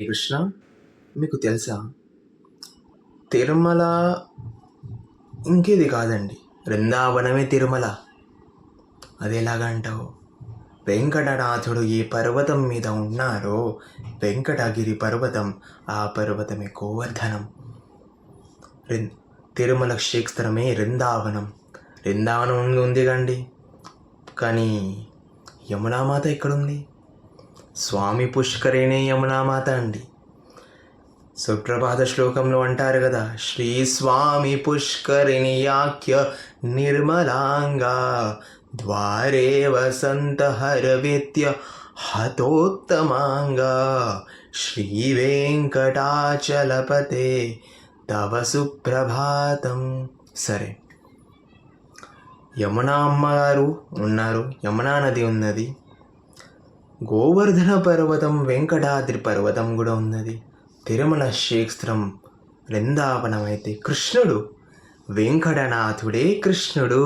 కృష్ణ, మీకు తెలుసా తిరుమల ఇంకేది కాదండి, బృందావనమే తిరుమల. అది ఎలాగంటావు? వెంకటనాథుడు ఏ పర్వతం మీద ఉన్నారో వెంకటగిరి పర్వతం, ఆ పర్వతమే గోవర్ధనం. తిరుమల క్షేత్రమే వృందావనం. వృందావనం ఉంది కండి, కానీ యమునామాత ఎక్కడుంది? స్వామి పుష్కరిణి యమునామాత అండి. సుప్రభాత శ్లోకంలో అంటారు కదా, శ్రీ స్వామి పుష్కరిణి యాఖ్య నిర్మలాంగా ద్వారే వసంత హరవేత్య హతోత్తమాంగా శ్రీ వెంకటాచలపతే తవ సుప్రభాతం. సరే, యమునా అమ్మగారు ఉన్నారు, యమునా నది ఉన్నది, గోవర్ధన పర్వతం, వెంకటాద్రి పర్వతం కూడా ఉన్నది. తిరుమల క్షేత్రం వృందావనం అయితే కృష్ణుడు, వెంకటనాథుడే కృష్ణుడు.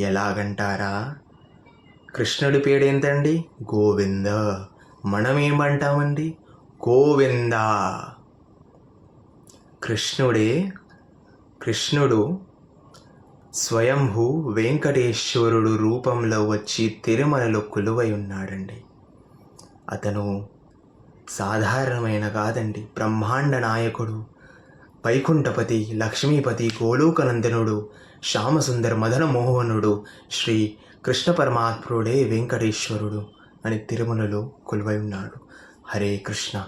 ఎలాగంటారా? కృష్ణుడి పేడేంతండి? గోవింద. మనమేమంటామండి? గోవింద. కృష్ణుడు స్వయంభూ వెంకటేశ్వరుడు రూపంలో వచ్చి తిరుమలలో కొలువై ఉన్నాడండి. అతను సాధారణమైన కాదండి, బ్రహ్మాండ నాయకుడు, వైకుంఠపతి, లక్ష్మీపతి, గోలోకనందనుడు, శ్యామసుందర మదన మోహనుడు, శ్రీ కృష్ణ పరమాత్ముడే వెంకటేశ్వరుడు అని తిరుమలలో కొలువై ఉన్నాడు. హరే కృష్ణ.